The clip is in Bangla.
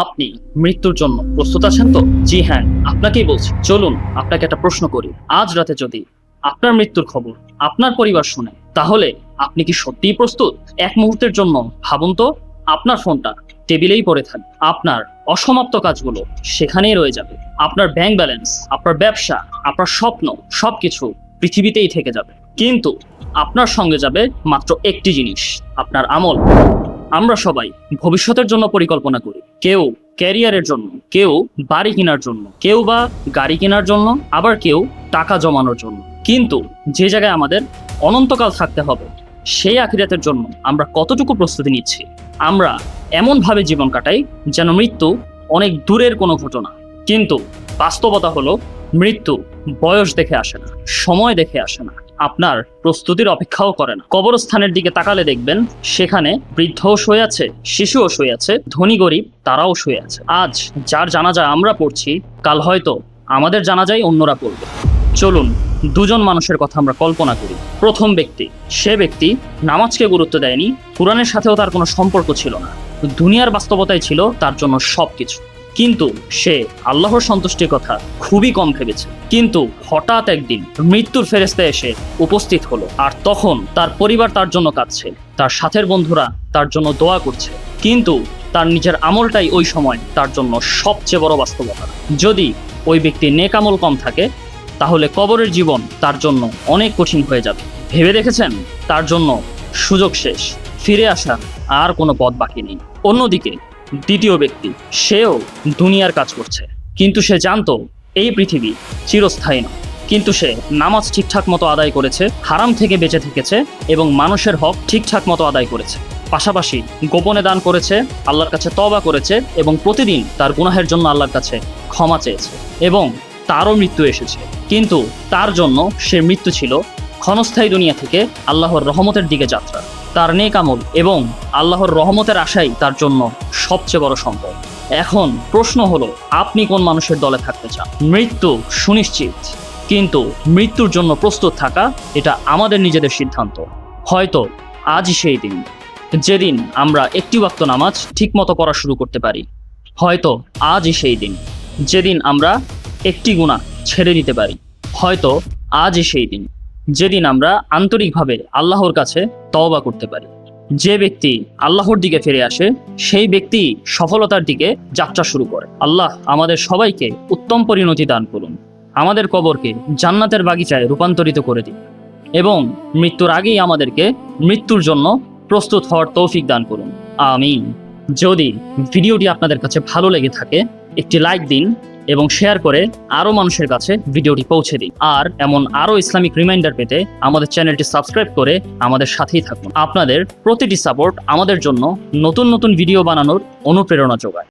আপনি মৃত্যুর জন্য প্রস্তুত আছেন তো? জি হ্যাঁ, আপনাকেই বলছি। চলুন আপনাকে একটা প্রশ্ন করি। আজ রাতে যদি আপনার মৃত্যুর খবর আপনার পরিবার শুনে, তাহলে আপনি কি সত্যিই প্রস্তুত? এক মুহূর্তের জন্য ভাবুন তো, আপনার ফোনটা টেবিলেই পড়ে থাকবে, আপনার অসমাপ্ত কাজগুলো সেখানেই রয়ে যাবে, আপনার ব্যাংক ব্যালেন্স, আপনার ব্যবসা, আপনার স্বপ্ন সবকিছু পৃথিবীতেই থেকে যাবে, কিন্তু আপনার সঙ্গে যাবে মাত্র একটি জিনিস, আপনার আমল। আমরা সবাই ভবিষ্যতের জন্য পরিকল্পনা করি, কেউ ক্যারিয়ারের জন্য, কেউ বাড়ি কেনার জন্য, কেউ বা গাড়ি কেনার জন্য, আবার কেউ টাকা জমানোর জন্য। কিন্তু যে জায়গায় আমাদের অনন্তকাল থাকতে হবে, সেই আখিরাতের জন্য আমরা কতটুকু প্রস্তুতি নিচ্ছি? আমরা এমনভাবে জীবন কাটাই যেন মৃত্যু অনেক দূরের কোনো ঘটনা, কিন্তু বাস্তবতা হলো মৃত্যু বয়স দেখে আসে না, সময় দেখে আসে না, আপনার প্রস্তুতির অপেক্ষাও করে না। কবরস্থানের দিকে তাকালে দেখবেন সেখানে বৃদ্ধও শুয়ে আছে, শিশুও শুয়ে আছে, ধনী গরিব তারাও শুয়ে আছে। আজ যার জানাজা আমরা পড়ছি, কাল হয়তো আমাদের জানাজাই অন্যরা পড়বে। চলুন দুজন মানুষের কথা আমরা কল্পনা করি। প্রথম ব্যক্তি, সে ব্যক্তি নামাজকে গুরুত্ব দেয়নি, কোরআনের সাথেও তার কোনো সম্পর্ক ছিল না, দুনিয়ার বাস্তবতাই ছিল তার জন্য সবকিছু, কিন্তু সে আল্লাহর সন্তুষ্টির কথা খুবই কম ভেবেছে। কিন্তু হঠাৎ একদিন মৃত্যুর ফেরেশতা এসে উপস্থিত হলো, আর তখন তার পরিবার তার জন্য কাঁদছে, তার সাথের বন্ধুরা তার জন্য দোয়া করছে, কিন্তু তার নিজের আমলটাই ওই সময় তার জন্য সবচেয়ে বড় বাস্তবতা। যদি ওই ব্যক্তির নেক আমল কম থাকে, তাহলে কবরের জীবন তার জন্য অনেক কঠিন হয়ে যাবে। ভেবে দেখেছেন, তার জন্য সুযোগ শেষ, ফিরে আসা আর কোনো পথ বাকি নেই। অন্যদিকে দ্বিতীয় ব্যক্তি, সেও দুনিয়ার কাজ করছে, কিন্তু সে জানতো এই পৃথিবী চিরস্থায়ী নয়, কিন্তু সে নামাজ ঠিকঠাক মতো আদায় করেছে, হারাম থেকে বেঁচে থেকেছে এবং মানুষের হক ঠিকঠাক মতো আদায় করেছে, পাশাপাশি গোপনে দান করেছে, আল্লাহর কাছে তওবা করেছে এবং প্রতিদিন তার গুনাহের জন্য আল্লাহর কাছে ক্ষমা চেয়েছে, এবং তারও মৃত্যু এসেছে। কিন্তু তার জন্য সে মৃত্যু ছিল ক্ষণস্থায়ী দুনিয়া থেকে আল্লাহর রহমতের দিকে যাত্রা। তার নেক আমল এবং আল্লাহর রহমতের আশাই তার জন্য সবচেয়ে বড় সম্পদ। এখন প্রশ্ন হলো, আপনি কোন মানুষের দলে থাকতে চান? মৃত্যু সুনিশ্চিত, কিন্তু মৃত্যুর জন্য প্রস্তুত থাকা এটা আমাদের নিজেদের সিদ্ধান্ত। হয়তো আজই সেই দিন যেদিন আমরা একটি ওয়াক্ত নামাজ ঠিকমতো পড়া শুরু করতে পারি। হয়তো আজই সেই দিন যেদিন আমরা একটি গুনাহ ছেড়ে দিতে পারি। হয়তো আজই সেই দিন যেদিন আমরা আন্তরিকভাবে আল্লাহর কাছে তওবা করতে পারি। যে ব্যক্তি আল্লাহর দিকে ফিরে আসে, সেই ব্যক্তি সফলতার দিকে যাত্রা শুরু করে। আল্লাহ আমাদের সবাইকে উত্তম পরিণতি দান করুন, আমাদের কবরকে জান্নাতের বাগিচায় রূপান্তরিত করে দিন, এবং মৃত্যুর আগেই আমাদেরকে মৃত্যুর জন্য প্রস্তুত হওয়ার তৌফিক দান করুন। আমিন। যদি ভিডিওটি আপনাদের কাছে ভালো লেগে থাকে, একটি লাইক দিন এবং শেয়ার করে আরও মানুষের কাছে ভিডিওটি পৌঁছে দিন। আর এমন আরও ইসলামিক রিমাইন্ডার পেতে আমাদের চ্যানেলটি সাবস্ক্রাইব করে আমাদের সাথেই থাকুন। আপনাদের প্রতিটি সাপোর্ট আমাদের জন্য নতুন নতুন ভিডিও বানানোর অনুপ্রেরণা যোগায়।